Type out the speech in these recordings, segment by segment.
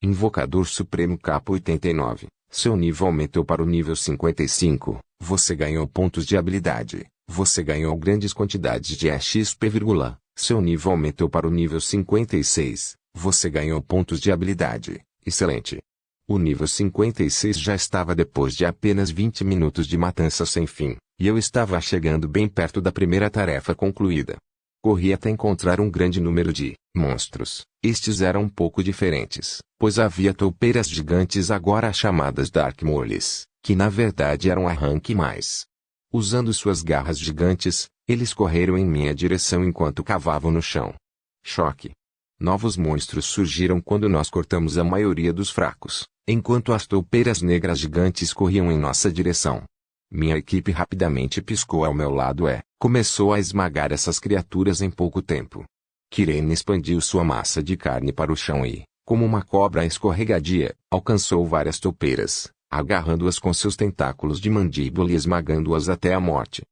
Invocador Supremo Capa 89. Seu nível aumentou para o nível 55. Você ganhou pontos de habilidade. Você ganhou grandes quantidades de XP, seu nível aumentou para o nível 56. Você ganhou pontos de habilidade. Excelente. O nível 56 já estava depois de apenas 20 minutos de matança sem fim, e eu estava chegando bem perto da primeira tarefa concluída. Corri até encontrar um grande número de monstros. Estes eram um pouco diferentes, pois havia toupeiras gigantes agora chamadas Dark Moles, que na verdade eram arranque mais. Usando suas garras gigantes, eles correram em minha direção enquanto cavavam no chão. Choque. Novos monstros surgiram quando nós cortamos a maioria dos fracos, enquanto as toupeiras negras gigantes corriam em nossa direção. Minha equipe rapidamente piscou ao meu lado e começou a esmagar essas criaturas em pouco tempo. Kirene expandiu sua massa de carne para o chão e, como uma cobra escorregadia, alcançou várias toupeiras, agarrando-as com seus tentáculos de mandíbula e esmagando-as até a morte.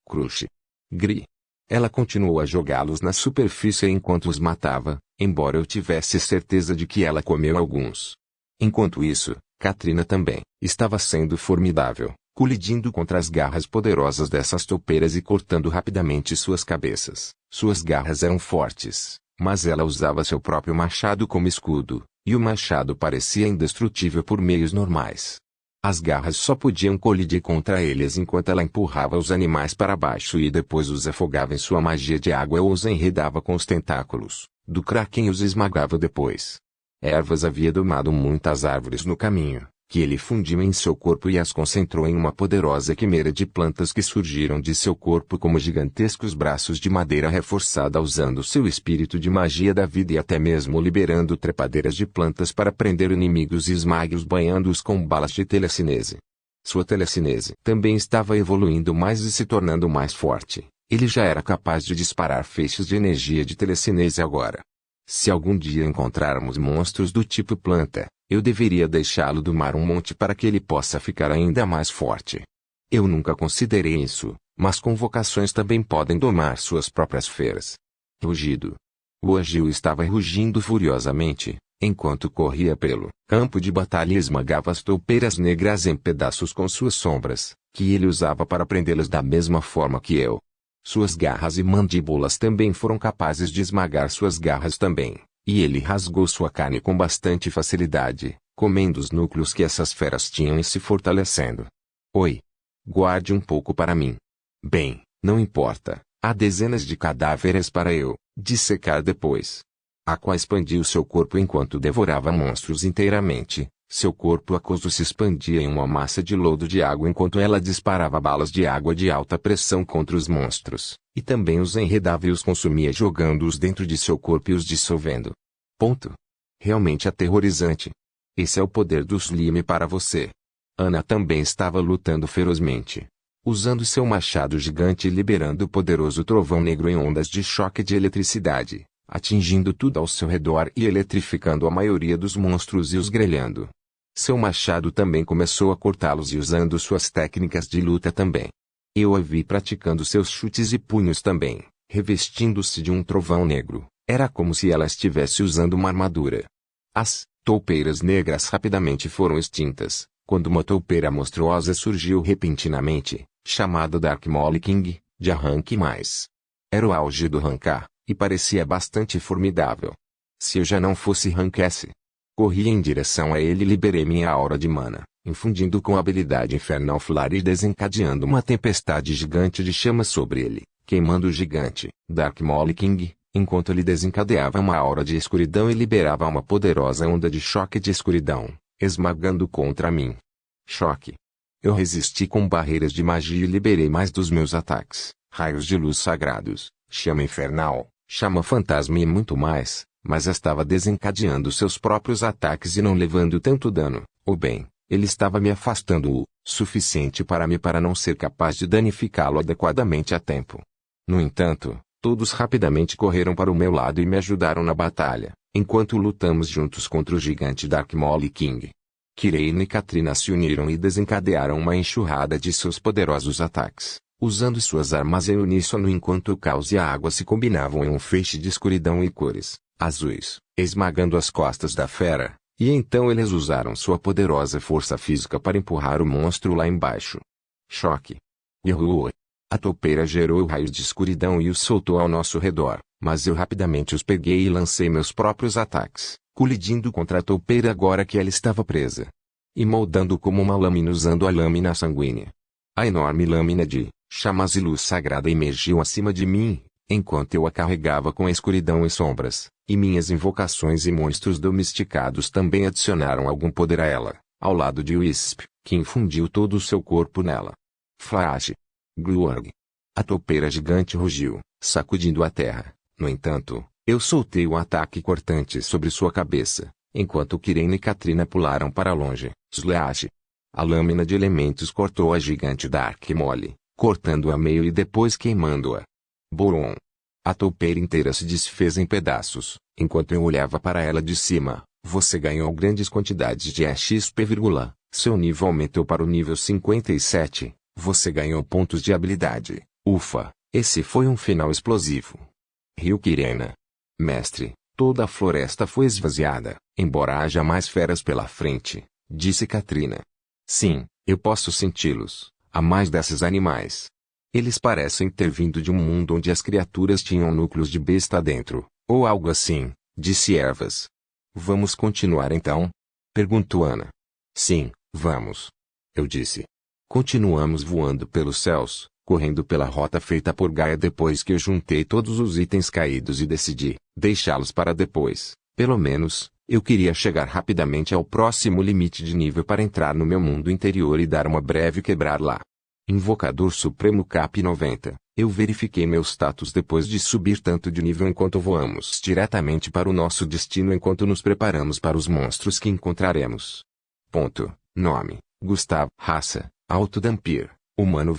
Crush. Gri. Ela continuou a jogá-los na superfície enquanto os matava, embora eu tivesse certeza de que ela comeu alguns. Enquanto isso, Katrina também estava sendo formidável, colidindo contra as garras poderosas dessas toupeiras e cortando rapidamente suas cabeças. Suas garras eram fortes, mas ela usava seu próprio machado como escudo, e o machado parecia indestrutível por meios normais. As garras só podiam colidir contra eles enquanto ela empurrava os animais para baixo e depois os afogava em sua magia de água ou os enredava com os tentáculos do Kraken e os esmagava depois. Ervas havia domado muitas árvores no caminho, que ele fundiu em seu corpo e as concentrou em uma poderosa quimera de plantas que surgiram de seu corpo como gigantescos braços de madeira reforçada usando seu espírito de magia da vida e até mesmo liberando trepadeiras de plantas para prender inimigos e esmague-os banhando-os com balas de telecinese. Sua telecinese também estava evoluindo mais e se tornando mais forte. Ele já era capaz de disparar feixes de energia de telecinese agora. Se algum dia encontrarmos monstros do tipo planta, eu deveria deixá-lo domar um monte para que ele possa ficar ainda mais forte. Eu nunca considerei isso, mas convocações também podem domar suas próprias feras. Rugido. O Agil estava rugindo furiosamente, enquanto corria pelo campo de batalha e esmagava as toupeiras negras em pedaços com suas sombras, que ele usava para prendê-las da mesma forma que eu. Suas garras e mandíbulas também foram capazes de esmagar suas garras também, e ele rasgou sua carne com bastante facilidade, comendo os núcleos que essas feras tinham e se fortalecendo. Oi. Guarde um pouco para mim. Bem, não importa, há dezenas de cadáveres para eu dissecar depois. Aqua expandiu seu corpo enquanto devorava monstros inteiramente. Seu corpo aquoso se expandia em uma massa de lodo de água enquanto ela disparava balas de água de alta pressão contra os monstros, e também os enredava e os consumia jogando-os dentro de seu corpo e os dissolvendo. Ponto. Realmente aterrorizante. Esse é o poder do Slime para você. Ana também estava lutando ferozmente, usando seu machado gigante e liberando o poderoso trovão negro em ondas de choque de eletricidade, atingindo tudo ao seu redor e eletrificando a maioria dos monstros e os grelhando. Seu machado também começou a cortá-los e usando suas técnicas de luta também. Eu a vi praticando seus chutes e punhos também, revestindo-se de um trovão negro. Era como se ela estivesse usando uma armadura. As toupeiras negras rapidamente foram extintas, quando uma toupeira monstruosa surgiu repentinamente, chamada Dark Mole King, de arranque mais. Era o auge do arrancar, e parecia bastante formidável. Se eu já não fosse Rank S. Corri em direção a ele e liberei minha aura de mana, infundindo com a habilidade Infernal Flare e desencadeando uma tempestade gigante de chamas sobre ele, queimando o gigante, Dark Mole King, enquanto ele desencadeava uma aura de escuridão e liberava uma poderosa onda de choque de escuridão, esmagando contra mim. Choque. Eu resisti com barreiras de magia e liberei mais dos meus ataques, raios de luz sagrados, chama infernal, chama fantasma e muito mais. Mas estava desencadeando seus próprios ataques e não levando tanto dano, ou bem, ele estava me afastando o suficiente para não ser capaz de danificá-lo adequadamente a tempo. No entanto, todos rapidamente correram para o meu lado e me ajudaram na batalha, enquanto lutamos juntos contra o gigante Dark Mole King. Kirene e Katrina se uniram e desencadearam uma enxurrada de seus poderosos ataques, usando suas armas em uníssono enquanto o caos e a água se combinavam em um feixe de escuridão e cores azuis, esmagando as costas da fera, E então eles usaram sua poderosa força física para empurrar o monstro lá embaixo. Choque. Errou. A toupeira gerou raios de escuridão e os soltou ao nosso redor, mas eu rapidamente os peguei e lancei meus próprios ataques, colidindo contra a toupeira agora que ela estava presa. E moldando como uma lâmina usando a lâmina sanguínea. A enorme lâmina de chamas e luz sagrada emergiu acima de mim, enquanto eu a carregava com a escuridão e sombras, e minhas invocações e monstros domesticados também adicionaram algum poder a ela, ao lado de Wisp, que infundiu todo o seu corpo nela. Flash. Glurg. A toupeira gigante rugiu, sacudindo a terra. No entanto, eu soltei um ataque cortante sobre sua cabeça, enquanto Kirene e Katrina pularam para longe. Slash. A lâmina de elementos cortou a gigante Dark Mole, cortando-a meio e depois queimando-a. Boron. A toupeira inteira se desfez em pedaços, enquanto eu olhava para ela de cima. Você ganhou grandes quantidades de XP, seu nível aumentou para o nível 57, você ganhou pontos de habilidade. Ufa, esse foi um final explosivo. Rio Kirena. Mestre, toda a floresta foi esvaziada, embora haja mais feras pela frente, disse Katrina. Sim, eu posso senti-los. Há mais desses animais. Eles parecem ter vindo de um mundo onde as criaturas tinham núcleos de besta dentro, ou algo assim, disse Ervas. Vamos continuar então? Perguntou Ana. Sim, vamos. Eu disse. Continuamos voando pelos céus, correndo pela rota feita por Gaia depois que eu juntei todos os itens caídos e decidi deixá-los para depois. Pelo menos, eu queria chegar rapidamente ao próximo limite de nível para entrar no meu mundo interior e dar uma breve quebrar lá. Invocador Supremo Cap 90. Eu verifiquei meu status depois de subir tanto de nível enquanto voamos diretamente para o nosso destino enquanto nos preparamos para os monstros que encontraremos. Ponto. Nome. Gustavo. Raça. Autodampir. Humano,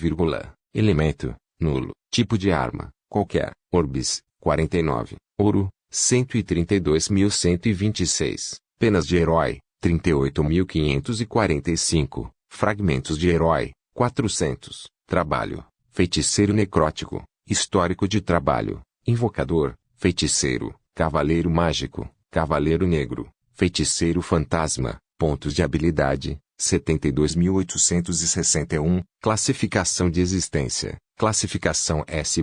elemento. Nulo. Tipo de arma. Qualquer. Orbis. 49. Ouro. 132.126. Penas de herói. 38.545. Fragmentos de herói. 400. Trabalho. Feiticeiro necrótico. Histórico de trabalho. Invocador. Feiticeiro. Cavaleiro mágico. Cavaleiro negro. Feiticeiro fantasma. Pontos de habilidade. 72.861. Classificação de existência. Classificação S++.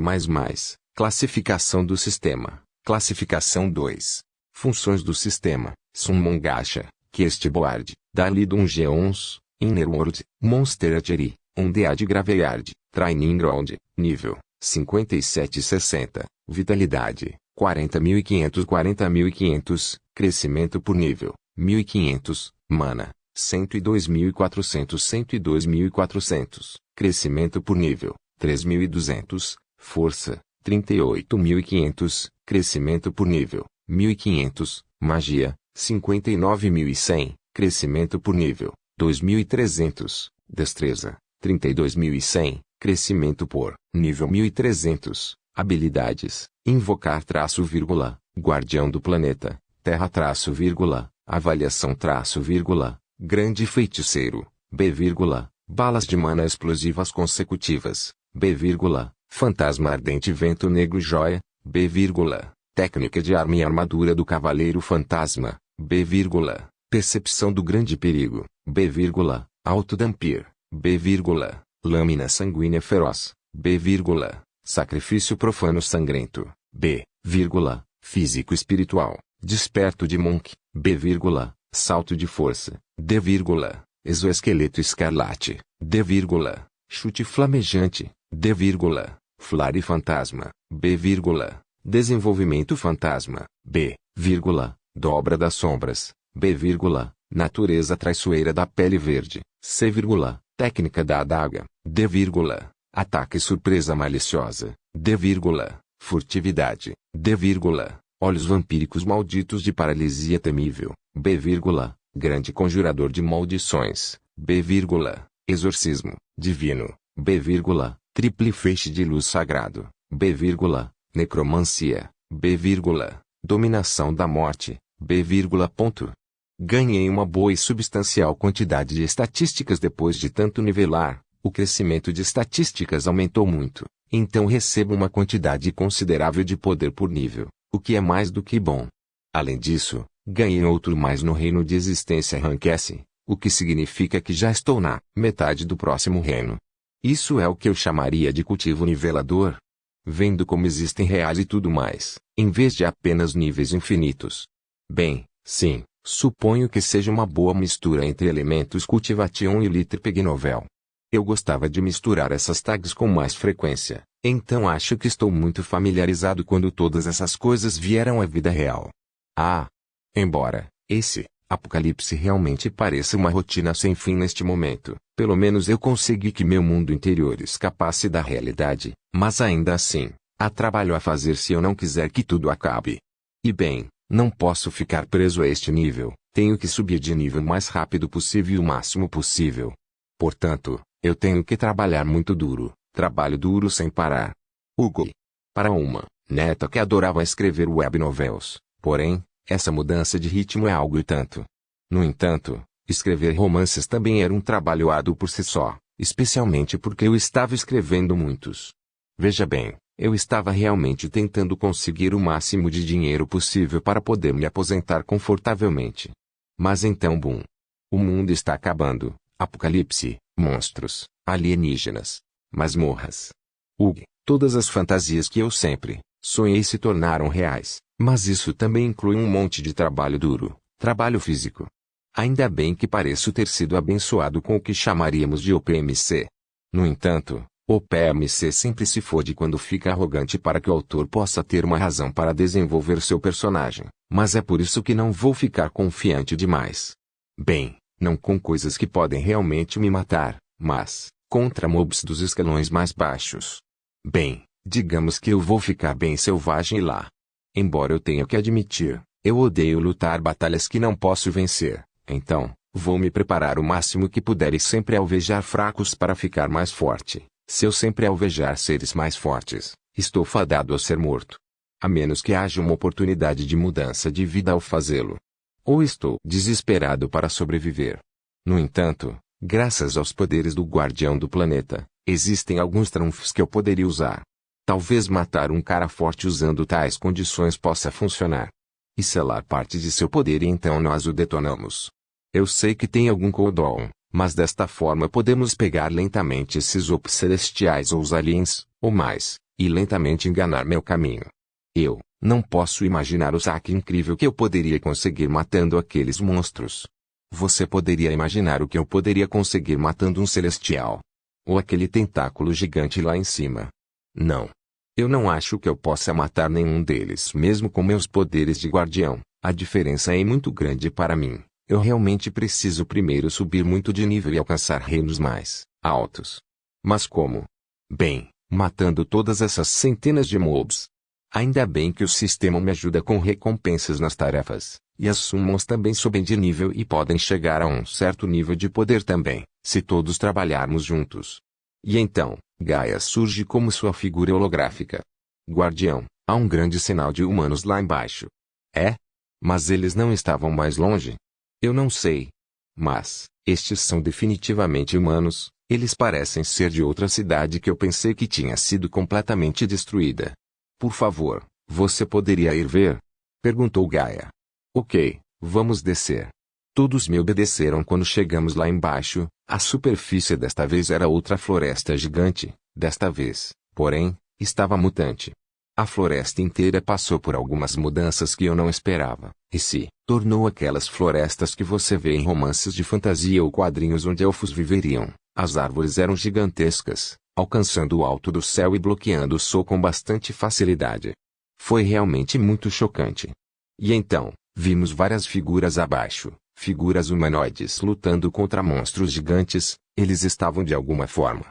Classificação do sistema. Classificação 2. Funções do sistema. Summon Gacha. Questboard. Dalidon Geons. Innerworld. Monster Archery. Undead Graveyard. Training Ground. Nível. 5760. Vitalidade. 40.500. 40.500. Crescimento por nível. 1.500. Mana. 102.400. 102.400. Crescimento por nível. 3.200. Força. 38.500. Crescimento por nível. 1.500. Magia. 59.100. Crescimento por nível. 2.300. Destreza. 32.100. Crescimento por nível 1.300. Habilidades. Invocar traço vírgula. Guardião do planeta. Terra traço vírgula. Avaliação traço vírgula. Grande feiticeiro. B vírgula. Balas de mana explosivas consecutivas. B vírgula. Fantasma ardente vento negro joia. B vírgula. Técnica de arma e armadura do cavaleiro fantasma. B vírgula. Percepção do grande perigo. B vírgula. Autodampir. B vírgula. Lâmina sanguínea feroz. B vírgula. Sacrifício profano sangrento. B vírgula. Físico espiritual. Desperto de Monk. B vírgula. Salto de força. D vírgula. Exoesqueleto escarlate. D vírgula. Chute flamejante. D vírgula. Flare fantasma. B vírgula. Desenvolvimento fantasma. B vírgula. Dobra das sombras. B vírgula. Natureza traiçoeira da pele verde. C vírgula. Técnica da adaga. D vírgula. Ataque surpresa maliciosa. D vírgula. Furtividade. D vírgula. Olhos vampíricos malditos de paralisia temível. B vírgula. Grande conjurador de maldições. B vírgula. Exorcismo. Divino. B vírgula. Triple feixe de luz sagrado. B vírgula. Necromancia. B vírgula. Dominação da morte. B vírgula. Ponto. Ganhei uma boa e substancial quantidade de estatísticas depois de tanto nivelar. O crescimento de estatísticas aumentou muito, então recebo uma quantidade considerável de poder por nível, o que é mais do que bom. Além disso, Ganhei outro mais no reino de existência Rank S, o que significa que já estou na metade do próximo reino. Isso é o que eu chamaria de cultivo nivelador. Vendo como existem reais e tudo mais, em vez de apenas níveis infinitos. Bem, sim, suponho que seja uma boa mistura entre elementos Cultivation e Litrepignovel. Eu gostava de misturar essas tags com mais frequência, então acho que estou muito familiarizado quando todas essas coisas vieram à vida real. Embora esse apocalipse realmente pareça uma rotina sem fim neste momento, pelo menos eu consegui que meu mundo interior escapasse da realidade, mas ainda assim, há trabalho a fazer se eu não quiser que tudo acabe. E bem, não posso ficar preso a este nível, tenho que subir de nível o mais rápido possível e o máximo possível. Portanto, eu tenho que trabalhar muito duro, trabalho duro sem parar. Hugo. Para uma neta que adorava escrever web novels, porém, essa mudança de ritmo é algo e tanto. No entanto, escrever romances também era um trabalho árduo por si só, especialmente porque eu estava escrevendo muitos. Veja bem, eu estava realmente tentando conseguir o máximo de dinheiro possível para poder me aposentar confortavelmente. Mas então boom. O mundo está acabando, apocalipse, monstros, alienígenas, masmorras. Todas as fantasias que eu sempre sonhei se tornaram reais, mas isso também inclui um monte de trabalho duro, trabalho físico. Ainda bem que pareço ter sido abençoado com o que chamaríamos de OPMC. No entanto, o PMC sempre se fode quando fica arrogante para que o autor possa ter uma razão para desenvolver seu personagem, mas é por isso que não vou ficar confiante demais. Bem, não com coisas que podem realmente me matar, mas contra mobs dos escalões mais baixos. Bem, digamos que eu vou ficar bem selvagem lá. Embora eu tenha que admitir, eu odeio lutar batalhas que não posso vencer, então, vou me preparar o máximo que puder e sempre alvejar fracos para ficar mais forte. Se eu sempre alvejar seres mais fortes, estou fadado a ser morto. A menos que haja uma oportunidade de mudança de vida ao fazê-lo. Ou estou desesperado para sobreviver. No entanto, graças aos poderes do Guardião do Planeta, existem alguns trunfos que eu poderia usar. Talvez matar um cara forte usando tais condições possa funcionar. E selar parte de seu poder e então nós o detonamos. Eu sei que tem algum cooldown, mas desta forma podemos pegar lentamente esses ops celestiais ou os aliens, ou mais, e lentamente enganar meu caminho. Eu não posso imaginar o saque incrível que eu poderia conseguir matando aqueles monstros. Você poderia imaginar o que eu poderia conseguir matando um celestial? Ou aquele tentáculo gigante lá em cima? Não. Eu não acho que eu possa matar nenhum deles mesmo com meus poderes de guardião. A diferença é muito grande para mim. Eu realmente preciso primeiro subir muito de nível e alcançar reinos mais altos. Mas como? Bem, matando todas essas centenas de mobs. Ainda bem que o sistema me ajuda com recompensas nas tarefas, e as summons também sobem de nível e podem chegar a um certo nível de poder também, se todos trabalharmos juntos. E então, Gaia surge como sua figura holográfica. Guardião, há um grande sinal de humanos lá embaixo. É? Mas eles não estavam mais longe? Eu não sei. Mas, estes são definitivamente humanos, eles parecem ser de outra cidade que eu pensei que tinha sido completamente destruída. Por favor, você poderia ir ver? Perguntou Gaia. Ok, vamos descer. Todos me obedeceram quando chegamos lá embaixo. A superfície desta vez era outra floresta gigante, desta vez, porém, estava mutante. A floresta inteira passou por algumas mudanças que eu não esperava, e se tornou aquelas florestas que você vê em romances de fantasia ou quadrinhos onde elfos viveriam. As árvores eram gigantescas, alcançando o alto do céu e bloqueando o sol com bastante facilidade. Foi realmente muito chocante. E então, vimos várias figuras abaixo, figuras humanoides lutando contra monstros gigantes. Eles estavam de alguma forma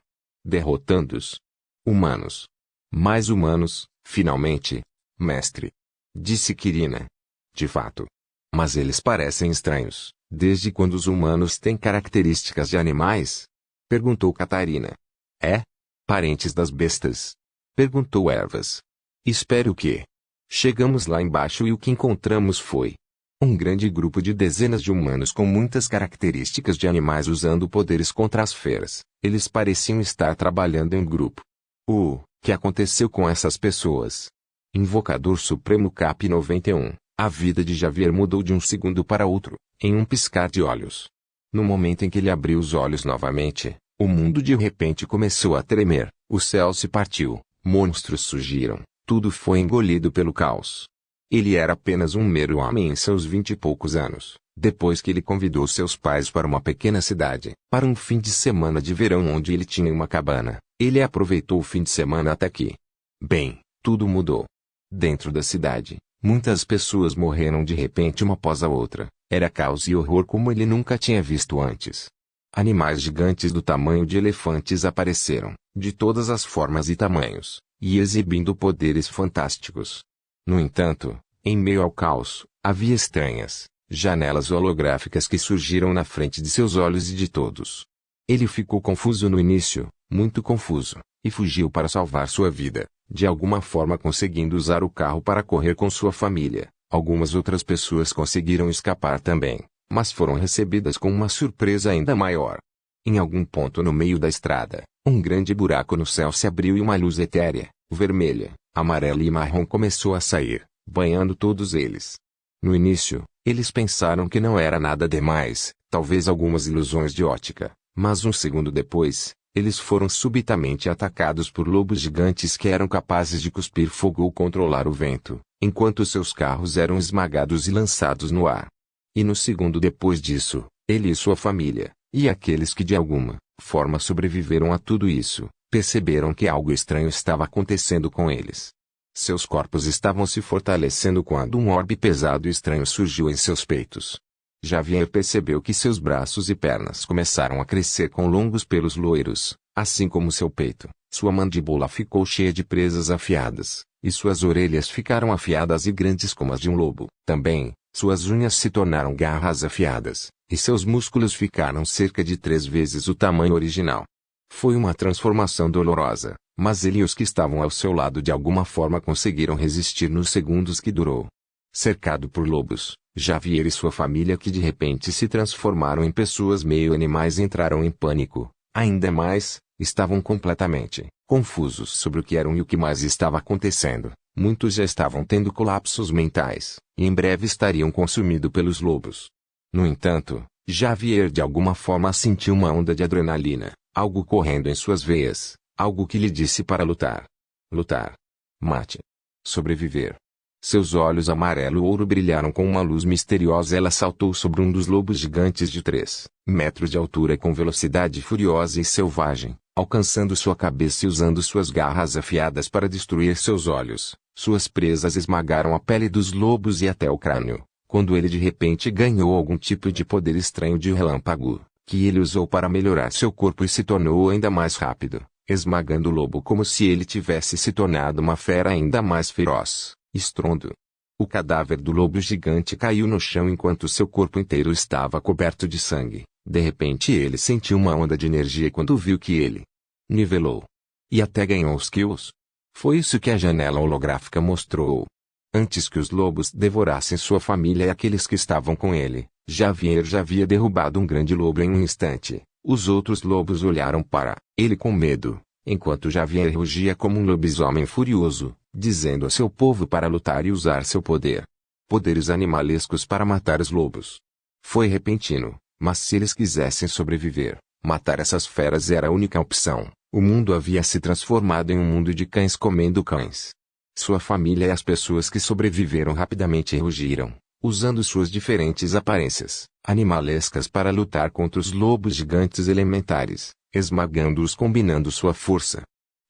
derrotando-os. Humanos. Mais humanos, finalmente. Mestre. Disse Quirina. De fato. Mas eles parecem estranhos, desde quando os humanos têm características de animais? Perguntou Catarina. É? Parentes das bestas? Perguntou Ervas. Espero que. Chegamos lá embaixo e o que encontramos foi um grande grupo de dezenas de humanos com muitas características de animais usando poderes contra as feras. Eles pareciam estar trabalhando em grupo. O que aconteceu com essas pessoas? Invocador Supremo Cap 91. A vida de Javier mudou de um segundo para outro, em um piscar de olhos. No momento em que ele abriu os olhos novamente, o mundo de repente começou a tremer, o céu se partiu, monstros surgiram, tudo foi engolido pelo caos. Ele era apenas um mero homem em seus 20 e poucos anos, depois que ele convidou seus pais para uma pequena cidade, para um fim de semana de verão onde ele tinha uma cabana. Ele aproveitou o fim de semana até que... Bem, tudo mudou. Dentro da cidade, muitas pessoas morreram de repente uma após a outra. Era caos e horror como ele nunca tinha visto antes. Animais gigantes do tamanho de elefantes apareceram, de todas as formas e tamanhos, e exibindo poderes fantásticos. No entanto, em meio ao caos, havia estranhas janelas holográficas que surgiram na frente de seus olhos e de todos. Ele ficou confuso no início, muito confuso, e fugiu para salvar sua vida, de alguma forma conseguindo usar o carro para correr com sua família. Algumas outras pessoas conseguiram escapar também, mas foram recebidas com uma surpresa ainda maior. Em algum ponto no meio da estrada, um grande buraco no céu se abriu e uma luz etérea, vermelha, amarela e marrom começou a sair, banhando todos eles. No início, eles pensaram que não era nada demais, talvez algumas ilusões de ótica, mas um segundo depois, eles foram subitamente atacados por lobos gigantes que eram capazes de cuspir fogo ou controlar o vento, enquanto seus carros eram esmagados e lançados no ar. E no segundo depois disso, ele e sua família, e aqueles que de alguma forma sobreviveram a tudo isso, perceberam que algo estranho estava acontecendo com eles. Seus corpos estavam se fortalecendo quando um orbe pesado e estranho surgiu em seus peitos. Javier percebeu que seus braços e pernas começaram a crescer com longos pelos loiros, assim como seu peito. Sua mandíbula ficou cheia de presas afiadas, e suas orelhas ficaram afiadas e grandes como as de um lobo. Também, suas unhas se tornaram garras afiadas, e seus músculos ficaram cerca de 3 vezes o tamanho original. Foi uma transformação dolorosa, mas ele e os que estavam ao seu lado de alguma forma conseguiram resistir nos segundos que durou. Cercado por lobos, Javier e sua família que de repente se transformaram em pessoas meio animais entraram em pânico. Ainda mais, estavam completamente confusos sobre o que eram e o que mais estava acontecendo. Muitos já estavam tendo colapsos mentais, e em breve estariam consumidos pelos lobos. No entanto, Javier de alguma forma sentiu uma onda de adrenalina, algo correndo em suas veias, algo que lhe disse para lutar. Lutar. Mate. Sobreviver. Seus olhos amarelo-ouro brilharam com uma luz misteriosa. Ela saltou sobre um dos lobos gigantes de 3 metros de altura com velocidade furiosa e selvagem, alcançando sua cabeça e usando suas garras afiadas para destruir seus olhos. Suas presas esmagaram a pele dos lobos e até o crânio, quando ele de repente ganhou algum tipo de poder estranho de relâmpago, que ele usou para melhorar seu corpo e se tornou ainda mais rápido, esmagando o lobo como se ele tivesse se tornado uma fera ainda mais feroz. Estrondo. O cadáver do lobo gigante caiu no chão enquanto seu corpo inteiro estava coberto de sangue. De repente ele sentiu uma onda de energia quando viu que ele nivelou. E até ganhou os kills. Foi isso que a janela holográfica mostrou. Antes que os lobos devorassem sua família e aqueles que estavam com ele, Javier já havia derrubado um grande lobo em um instante. Os outros lobos olharam para ele com medo, enquanto Javier rugia como um lobisomem furioso, dizendo a seu povo para lutar e usar seu poder. Poderes animalescos para matar os lobos. Foi repentino, mas se eles quisessem sobreviver, matar essas feras era a única opção. O mundo havia se transformado em um mundo de cães comendo cães. Sua família e as pessoas que sobreviveram rapidamente rugiram, usando suas diferentes aparências animalescas para lutar contra os lobos gigantes elementares, esmagando-os combinando sua força.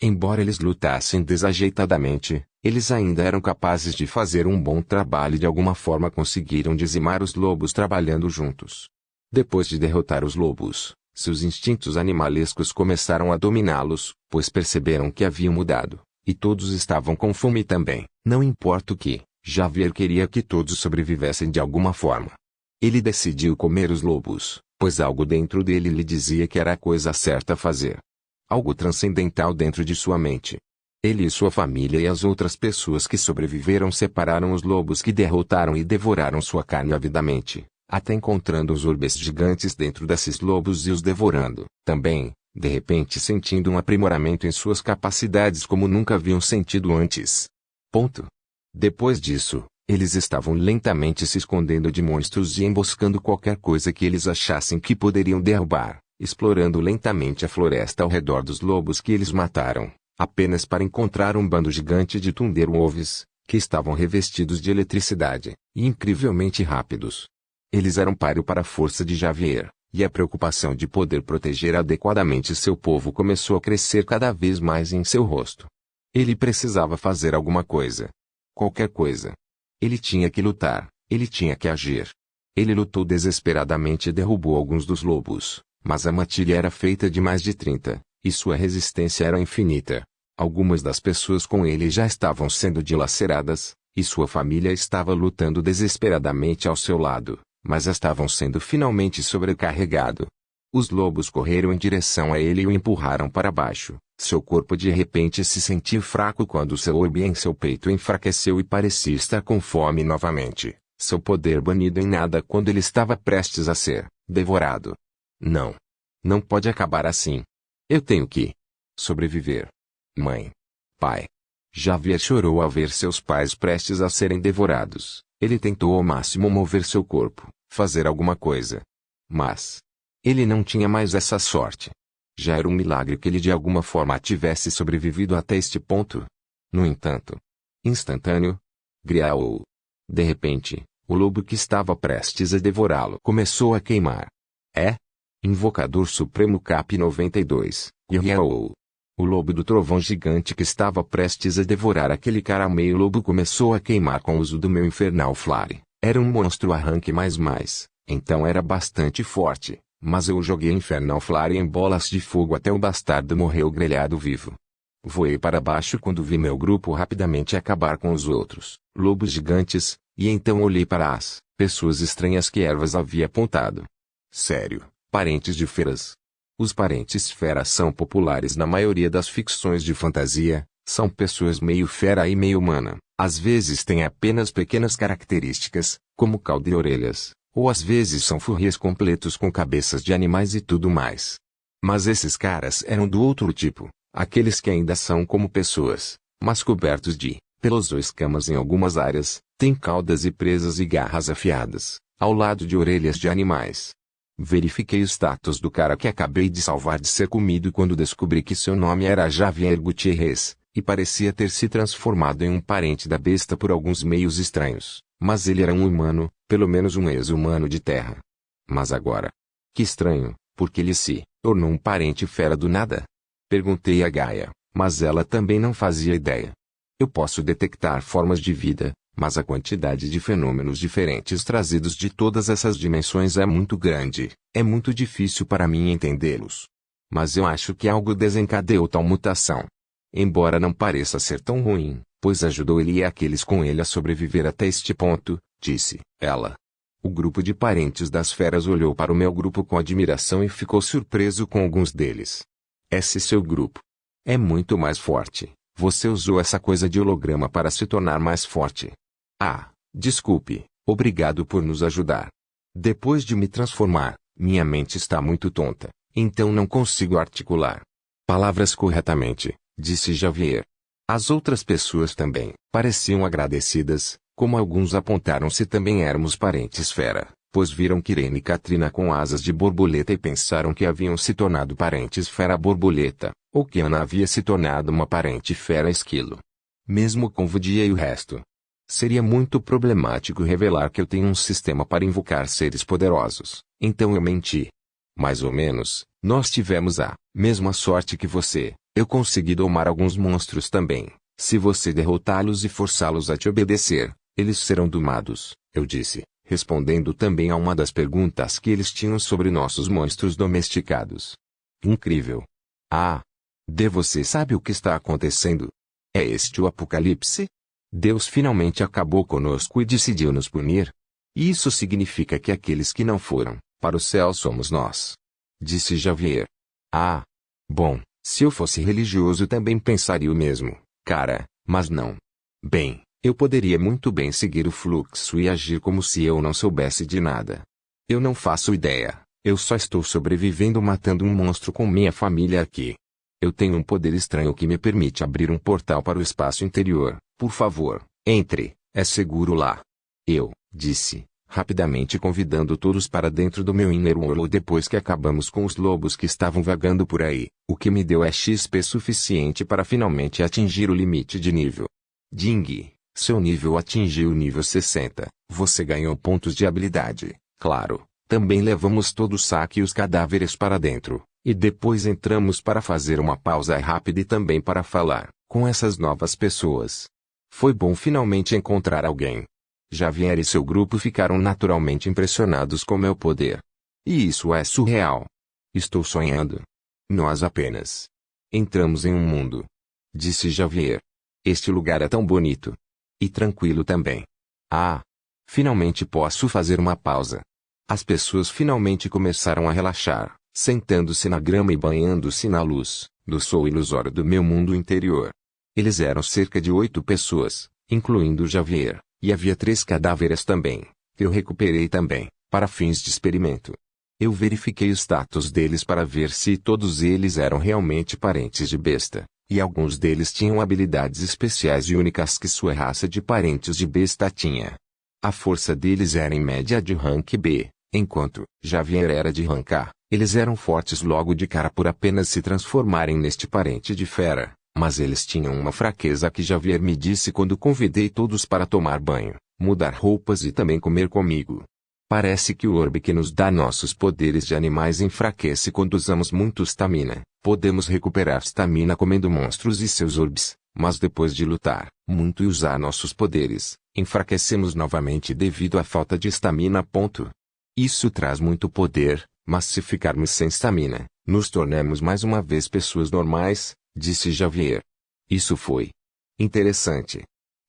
Embora eles lutassem desajeitadamente, eles ainda eram capazes de fazer um bom trabalho e de alguma forma conseguiram dizimar os lobos trabalhando juntos. Depois de derrotar os lobos, seus instintos animalescos começaram a dominá-los, pois perceberam que haviam mudado, e todos estavam com fome também. Não importa o que, Javier queria que todos sobrevivessem de alguma forma. Ele decidiu comer os lobos, pois algo dentro dele lhe dizia que era a coisa certa a fazer. Algo transcendental dentro de sua mente. Ele e sua família e as outras pessoas que sobreviveram separaram os lobos que derrotaram e devoraram sua carne avidamente, até encontrando os orbes gigantes dentro desses lobos e os devorando. Também, de repente sentindo um aprimoramento em suas capacidades como nunca haviam sentido antes. Ponto. Depois disso, Eles estavam lentamente se escondendo de monstros e emboscando qualquer coisa que eles achassem que poderiam derrubar, explorando lentamente a floresta ao redor dos lobos que eles mataram, apenas para encontrar um bando gigante de Thunderwolves, que estavam revestidos de eletricidade, e incrivelmente rápidos. Eles eram páreo para a força de Javier, e a preocupação de poder proteger adequadamente seu povo começou a crescer cada vez mais em seu rosto. Ele precisava fazer alguma coisa. Qualquer coisa. Ele tinha que lutar, ele tinha que agir. Ele lutou desesperadamente e derrubou alguns dos lobos, mas a matilha era feita de mais de 30, e sua resistência era infinita. Algumas das pessoas com ele já estavam sendo dilaceradas, e sua família estava lutando desesperadamente ao seu lado, mas estavam sendo finalmente sobrecarregados. Os lobos correram em direção a ele e o empurraram para baixo. Seu corpo de repente se sentiu fraco quando seu orbe em seu peito enfraqueceu e parecia estar com fome novamente. Seu poder banido em nada quando ele estava prestes a ser devorado. Não. Não pode acabar assim. Eu tenho que sobreviver. Mãe. Pai. Javier chorou ao ver seus pais prestes a serem devorados. Ele tentou ao máximo mover seu corpo, fazer alguma coisa. Mas ele não tinha mais essa sorte. Já era um milagre que ele de alguma forma tivesse sobrevivido até este ponto. No entanto, instantâneo, griou. De repente, o lobo que estava prestes a devorá-lo começou a queimar. Invocador Supremo Cap 92, griou. O lobo do trovão gigante que estava prestes a devorar aquele cara meio lobo começou a queimar com o uso do meu infernal flare. Era um monstro arranque mais, então era bastante forte. Mas eu joguei Infernal Flare em bolas de fogo até o bastardo morreu grelhado vivo. Voei para baixo quando vi meu grupo rapidamente acabar com os outros lobos gigantes, e então olhei para as pessoas estranhas que Ervas havia apontado. Sério, parentes de feras. Os parentes feras são populares na maioria das ficções de fantasia, são pessoas meio fera e meio humana, às vezes têm apenas pequenas características, como cauda e orelhas. Ou às vezes são furries completos com cabeças de animais e tudo mais. Mas esses caras eram do outro tipo, aqueles que ainda são como pessoas, mas cobertos de pelos ou escamas em algumas áreas, têm caudas e presas e garras afiadas, ao lado de orelhas de animais. Verifiquei o status do cara que acabei de salvar de ser comido quando descobri que seu nome era Javier Gutierrez, e parecia ter se transformado em um parente da besta por alguns meios estranhos. Mas ele era um humano, pelo menos um ex-humano de terra. Mas agora? Que estranho, porque ele se tornou um parente fera do nada? Perguntei a Gaia, mas ela também não fazia ideia. Eu posso detectar formas de vida, mas a quantidade de fenômenos diferentes trazidos de todas essas dimensões é muito grande, é muito difícil para mim entendê-los. Mas eu acho que algo desencadeou tal mutação. Embora não pareça ser tão ruim, pois ajudou ele e aqueles com ele a sobreviver até este ponto, disse ela. O grupo de parentes das feras olhou para o meu grupo com admiração e ficou surpreso com alguns deles. Esse seu grupo é muito mais forte. Você usou essa coisa de holograma para se tornar mais forte. Ah, desculpe, obrigado por nos ajudar. Depois de me transformar, minha mente está muito tonta, então não consigo articular palavras corretamente, disse Javier. As outras pessoas também pareciam agradecidas, como alguns apontaram se também éramos parentes fera, pois viram Kirene e Katrina com asas de borboleta e pensaram que haviam se tornado parentes fera borboleta, ou que Ana havia se tornado uma parente fera esquilo. Mesmo com Vudia e o resto. Seria muito problemático revelar que eu tenho um sistema para invocar seres poderosos, então eu menti. Mais ou menos, nós tivemos a mesma sorte que você. Eu consegui domar alguns monstros também. Se você derrotá-los e forçá-los a te obedecer, eles serão domados, eu disse, respondendo também a uma das perguntas que eles tinham sobre nossos monstros domesticados. Incrível. Ah! Você sabe o que está acontecendo? É este o apocalipse? Deus finalmente acabou conosco e decidiu nos punir? Isso significa que aqueles que não foram para o céu somos nós. Disse Javier. Ah! Bom, se eu fosse religioso também pensaria o mesmo, cara, mas não. Bem, eu poderia muito bem seguir o fluxo e agir como se eu não soubesse de nada. Eu não faço ideia, eu só estou sobrevivendo matando um monstro com minha família aqui. Eu tenho um poder estranho que me permite abrir um portal para o espaço interior. Por favor, entre, É seguro lá. Eu disse, rapidamente convidando todos para dentro do meu Inner World depois que acabamos com os lobos que estavam vagando por aí, o que me deu XP suficiente para finalmente atingir o limite de nível. Ding, seu nível atingiu o nível 60, você ganhou pontos de habilidade, claro. Também levamos todo o saque e os cadáveres para dentro, e depois entramos para fazer uma pausa rápida e também para falar com essas novas pessoas. Foi bom finalmente encontrar alguém. Javier e seu grupo ficaram naturalmente impressionados com meu poder. E isso é surreal. Estou sonhando. Nós apenas entramos em um mundo, disse Javier. Este lugar é tão bonito. E tranquilo também. Ah! Finalmente posso fazer uma pausa. As pessoas finalmente começaram a relaxar, sentando-se na grama e banhando-se na luz do sol ilusório do meu mundo interior. Eles eram cerca de 8 pessoas, incluindo Javier, e havia 3 cadáveres também, que eu recuperei também, para fins de experimento. Eu verifiquei o status deles para ver se todos eles eram realmente parentes de besta, e alguns deles tinham habilidades especiais e únicas que sua raça de parentes de besta tinha. A força deles era em média de rank B. Enquanto Javier era de rank A, eles eram fortes logo de cara por apenas se transformarem neste parente de fera, mas eles tinham uma fraqueza que Javier me disse quando convidei todos para tomar banho, mudar roupas e também comer comigo. Parece que o orbe que nos dá nossos poderes de animais enfraquece quando usamos muito stamina. Podemos recuperar stamina comendo monstros e seus orbes, mas depois de lutar muito e usar nossos poderes, enfraquecemos novamente devido à falta de stamina. Isso traz muito poder, mas se ficarmos sem stamina, nos tornamos mais uma vez pessoas normais, disse Javier. Isso foi interessante.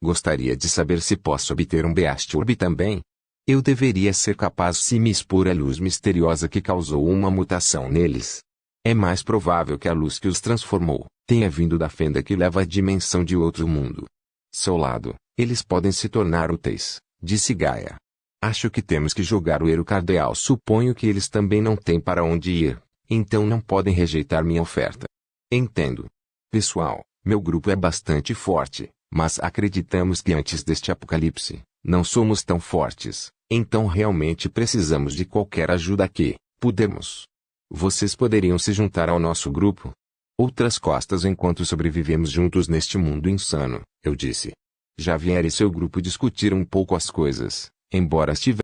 Gostaria de saber se posso obter um Beast Orb também? Eu deveria ser capaz se me expor à luz misteriosa que causou uma mutação neles. É mais provável que a luz que os transformou tenha vindo da fenda que leva à dimensão de outro mundo. Seu lado, eles podem se tornar úteis, disse Gaia. Acho que temos que jogar o Hero Cardeal. Suponho que eles também não têm para onde ir, então não podem rejeitar minha oferta. Entendo. Pessoal, meu grupo é bastante forte, mas acreditamos que antes deste apocalipse, não somos tão fortes, então realmente precisamos de qualquer ajuda que pudermos. Vocês poderiam se juntar ao nosso grupo? Outras costas enquanto sobrevivemos juntos neste mundo insano, eu disse. Javier e seu grupo discutiram um pouco as coisas, embora estivessem